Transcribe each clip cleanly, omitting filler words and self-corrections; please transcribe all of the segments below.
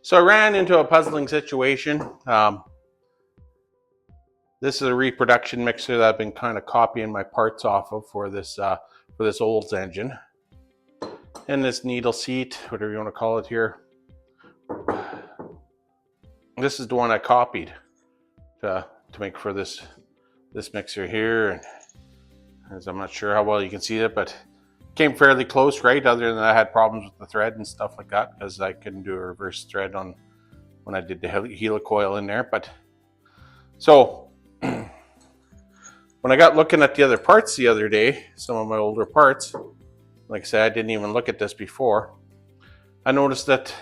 So I ran into a puzzling situation. This is a reproduction mixer that I've been kind of copying my parts off of for this Olds engine. And this needle seat, whatever you want to call it here. This is the one I copied to make for this mixer here. And as I'm not sure how well you can see it, but came fairly close, right? Other than I had problems with the thread and stuff like that because I couldn't do a reverse thread on when I did the helicoil in there. But so when I got looking at the other parts the other day, some of my older parts, like I said, I didn't even look at this before. I noticed that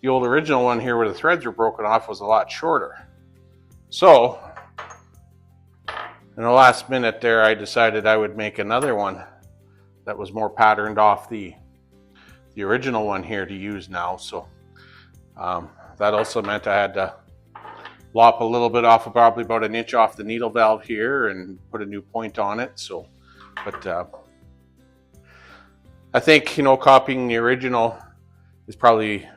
the old original one here where the threads were broken off was a lot shorter. So in the last minute there, I decided I would make another one that was more patterned off the original one here to use now. So that also meant I had to lop a little bit off, probably about an inch off the needle valve here and put a new point on it. So, but I think, you know, copying the original is probably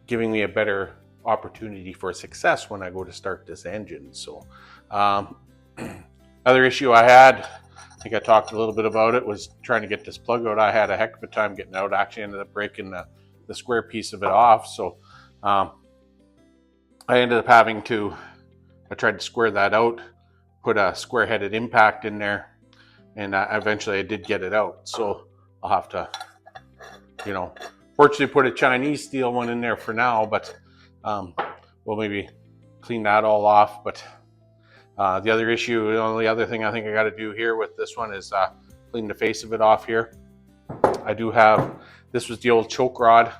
giving me a better opportunity for success when I go to start this engine. So other issue I had, I think I talked a little bit about it, was trying to get this plug out. I had a heck of a time getting out. I actually ended up breaking the square piece of it off. So I ended up having to, I tried to square that out, put a square-headed impact in there, and eventually I did get it out. So I'll have to, you know, fortunately put a Chinese steel one in there for now, but we'll maybe clean that all off. But the other issue, the only other thing I think I got to do here with this one is clean the face of it off here. I do have, this was the old choke rod.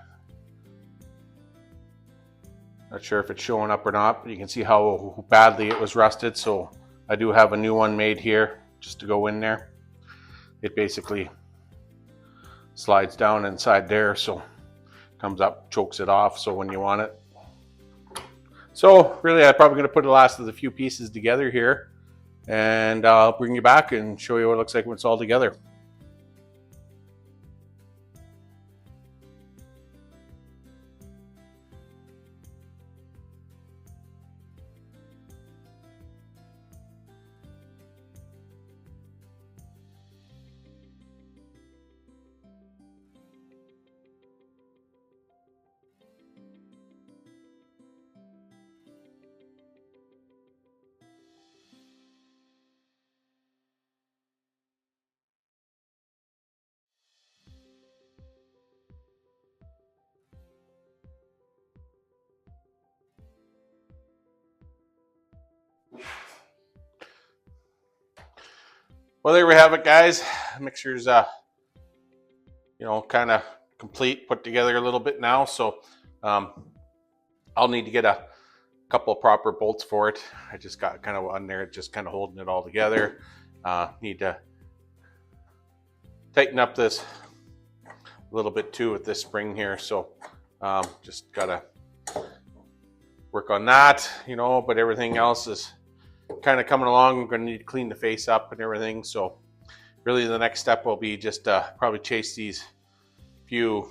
Not sure if it's showing up or not, but you can see how badly it was rusted. So I do have a new one made here just to go in there. It basically slides down inside there, so comes up, chokes it off, so when you want it. So really, I'm probably going to put the last of the few pieces together here, and I'll bring you back and show you what it looks like when it's all together. Well, there we have it, guys. Mixer's, you know, kind of complete, put together a little bit now. So I'll need to get a couple of proper bolts for it. I just got kind of on there, just kind of holding it all together. Need to tighten up this a little bit too with this spring here. So just gotta work on that, you know, but everything else is kind of coming along. I'm going to need to clean the face up and everything. So really the next step will be just probably chase these few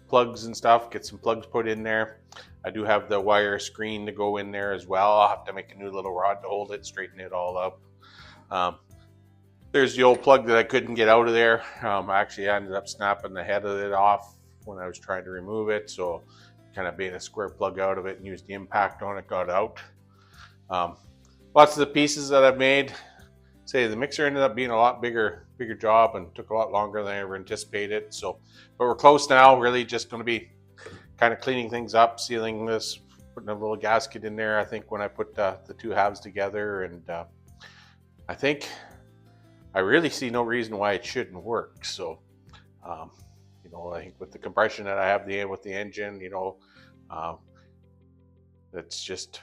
plugs and stuff, get some plugs put in there. I do have the wire screen to go in there as well. I'll have to make a new little rod to hold it, straighten it all up. There's the old plug that I couldn't get out of there. I actually ended up snapping the head of it off when I was trying to remove it. So kind of made a square plug out of it and used the impact on it, got out. Lots of the pieces that I've made, say the mixer ended up being a lot bigger job and took a lot longer than I ever anticipated. So, but we're close now. Really just going to be kind of cleaning things up, sealing this, putting a little gasket in there. I think when I put the two halves together, and I think I really see no reason why it shouldn't work. So, you know, I think with the compression that I have with the engine, you know, it's just,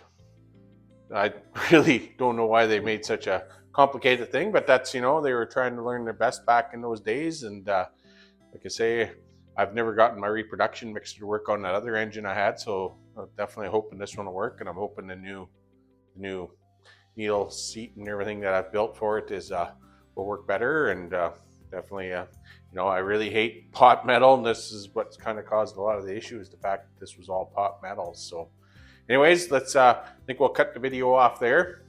I really don't know why they made such a complicated thing, but that's, you know, they were trying to learn their best back in those days. And like I say, I've never gotten my reproduction mixer to work on that other engine I had, so I'm definitely hoping this one will work, and I'm hoping the new needle seat and everything that I've built for it is will work better. And definitely, you know, I really hate pot metal, and this is what's kind of caused a lot of the issues, the fact that this was all pot metal. So anyways, I think we'll cut the video off there.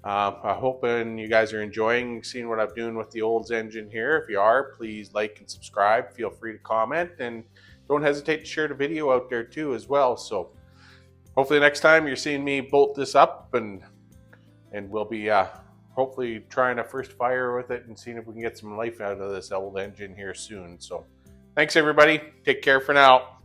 I hope you guys are enjoying seeing what I'm doing with the Olds engine here. If you are, please like and subscribe. Feel free to comment, and don't hesitate to share the video out there too as well. So hopefully next time you're seeing me bolt this up, and we'll be hopefully trying a first fire with it and seeing if we can get some life out of this old engine here soon. So thanks everybody. Take care for now.